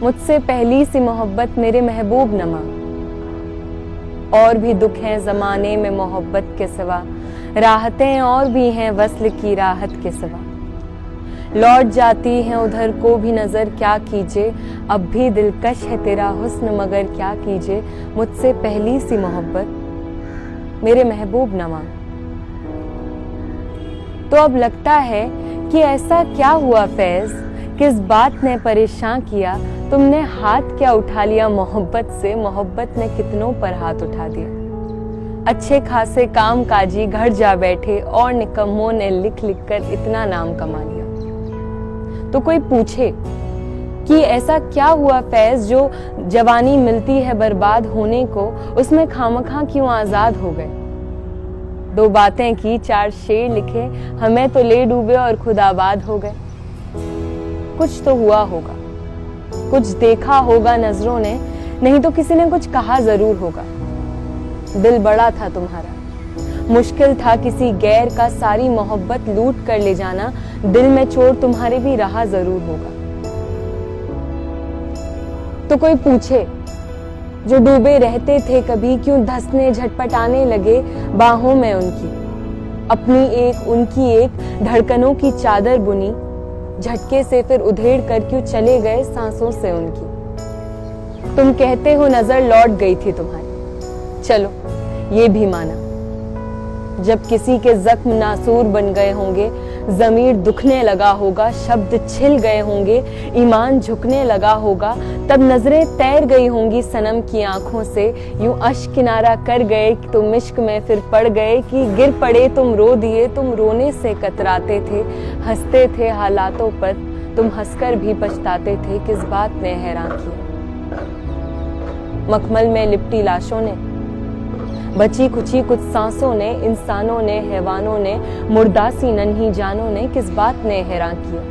मुझसे पहली सी मोहब्बत मेरे महबूब नमा। और भी दुख हैं ज़माने में मोहब्बत के सिवा, राहतें और भी हैं वस्ल की राहत के सिवा। लौट जाती हैं उधर को भी नज़र क्या कीजिए, अब भी दिलकश है तेरा हुस्न मगर क्या कीजिए। मुझसे पहली सी मोहब्बत मेरे महबूब नमा। तो अब लगता है कि ऐसा क्या हुआ फैज़, किस बात ने परेशान किया, तुमने हाथ क्या उठा लिया मोहब्बत से, मोहब्बत ने कितनों पर हाथ उठा दिया। अच्छे खासे काम काजी घर जा बैठे और निकम्मों ने लिख लिख कर इतना नाम कमा लिया। तो कोई पूछे कि ऐसा क्या हुआ फैज़ जो जवानी मिलती है बर्बाद होने को, उसमें खामखा क्यों आज़ाद हो गए। दो बातें की, चार शेर लिखे, हमें तो ले डूबे और खुद आबाद हो गए। कुछ तो हुआ होगा, कुछ देखा होगा नजरों ने, नहीं तो किसी ने कुछ कहा जरूर होगा। दिल बड़ा था तुम्हारा, मुश्किल था किसी गैर का सारी मोहब्बत लूट कर ले जाना, दिल में चोट तुम्हारे भी रहा जरूर होगा। तो कोई पूछे जो डूबे रहते थे कभी, क्यों धंसने झटपटाने लगे बाहों में उनकी, अपनी एक उनकी एक धड़कनों की चादर बुनी, झटके से फिर उधेड़ कर क्यों चले गए सांसों से उनकी। तुम कहते हो नजर लौट गई थी तुम्हारी, चलो ये भी माना। जब किसी के जख्म नासूर बन गए होंगे, जमीर दुखने लगा होगा, शब्द छिल गए होंगे, ईमान झुकने लगा होगा, तब नजरें तैर गई होंगी सनम की आंखों से, यूं अश्क किनारा कर गए कि तुम इश्क में फिर पड़ गए, कि गिर पड़े तुम रो दिए, तुम रोने से कतराते थे, हंसते थे हालातों पर, तुम हंसकर भी पछताते थे, किस बात ने हैरान किया। मखमल में लिपटी लाशों ने, बची खुची कुछ सांसों ने, इंसानों ने, हैवानों ने, मुर्दासी नन्ही जानों ने, किस बात ने हैरान किया।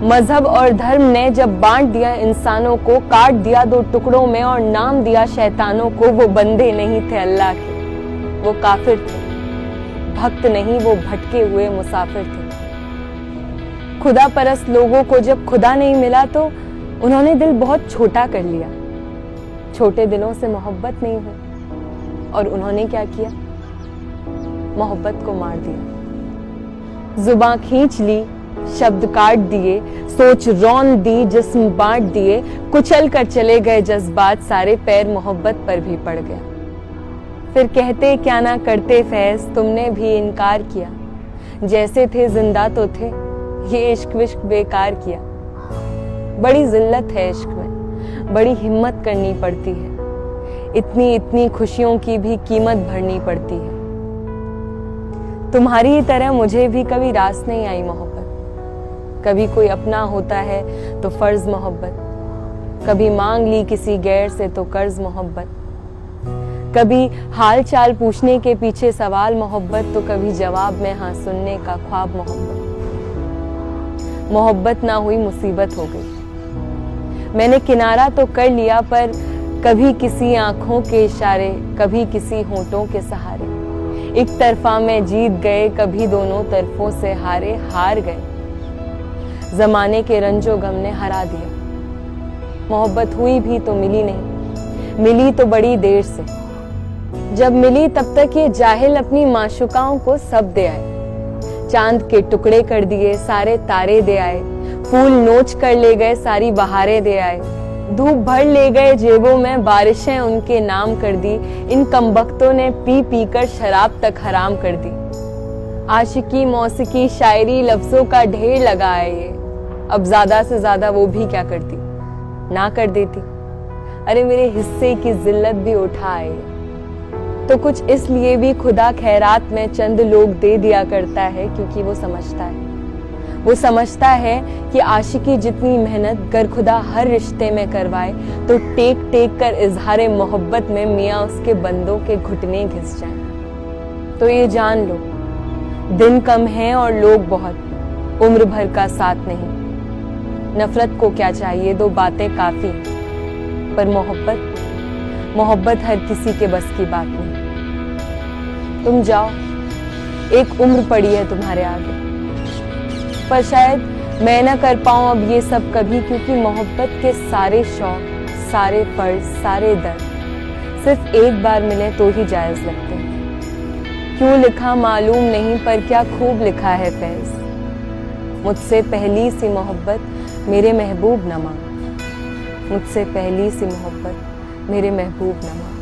मजहब और धर्म ने जब बांट दिया इंसानों को, काट दिया दो टुकड़ों में और नाम दिया शैतानों को, वो बंदे नहीं थे अल्लाह के, वो काफिर थे, भक्त नहीं वो भटके हुए मुसाफिर थे। खुदा परस्त लोगों को जब खुदा नहीं मिला तो उन्होंने दिल बहुत छोटा कर लिया। छोटे दिलों से मोहब्बत नहीं हुई और उन्होंने क्या किया, मोहब्बत को मार दिया। जुबान खींच ली, शब्द काट दिए, सोच रौन दी, जिस्म बांट दिए, कुचल कर चले गए जज्बात सारे, पैर मोहब्बत पर भी पड़ गया। फिर कहते क्या ना करते फैज़, तुमने भी इनकार किया, जैसे थे जिंदा तो थे, ये इश्क विश्क बेकार किया। बड़ी जिल्लत है इश्क में, बड़ी हिम्मत करनी पड़ती है, इतनी इतनी खुशियों की भी कीमत भरनी पड़ती है। तुम्हारी ही तरह मुझे भी कभी रास नहीं आई मोहब्बत, कभी कोई अपना होता है तो फर्ज मोहब्बत, कभी मांग ली किसी गैर से तो कर्ज मोहब्बत, कभी हाल चाल पूछने के पीछे सवाल मोहब्बत, तो कभी जवाब में हाँ सुनने का ख्वाब मोहब्बत। मोहब्बत ना हुई मुसीबत हो गई, मैंने किनारा तो कर लिया, पर कभी किसी आंखों के इशारे, कभी किसी होंठों के सहारे, एक तरफा में जीत गए, कभी दोनों तरफों से हारे हार गए। जमाने के रंजो गम ने हरा दिया, मोहब्बत हुई भी तो मिली नहीं, मिली तो बड़ी देर से। जब मिली तब तक ये जाहिल अपनी माशुकाओं को सब दे आए, चांद के टुकड़े कर दिए, सारे तारे दे आए, फूल नोच कर ले गए, सारी बहारें दे आए, धूप भर ले गए जेबों में, बारिशें उनके नाम कर दी, इन कमबख्तों ने पी पी कर शराब तक हराम कर दी। आशिकी मौसिकी शायरी लफ्जों का ढेर लगा है ये, अब ज्यादा से ज्यादा वो भी क्या करती, ना कर देती। अरे मेरे हिस्से की जिल्लत भी उठाए, तो कुछ इसलिए भी खुदा खैरात में चंद लोग दे दिया करता है, क्योंकि वो समझता है कि आशिकी जितनी मेहनत गर खुदा हर रिश्ते में करवाए, तो टेक टेक कर इजहारे मोहब्बत में मियाँ उसके बंदों के घुटने घिस जाएं। तो ये जान लो, दिन कम है और लोग बहुत, उम्र भर का साथ नहीं। नफरत को क्या चाहिए, दो बातें काफी, पर मोहब्बत हर किसी के बस की बात नहीं। तुम जाओ, एक उम्र पड़ी है तुम्हारे आगे, पर शायद मैं ना कर पाऊं अब ये सब कभी, क्योंकि मोहब्बत के सारे शौक, सारे फर्ज, सारे दर्द सिर्फ एक बार मिले तो ही जायज लगते हैं। क्यों लिखा मालूम नहीं, पर क्या खूब लिखा है फैज। मुझसे पहली सी मोहब्बत मेरे महबूब न मांग, मुझसे पहली सी मोहब्बत मेरे महबूब न मांग।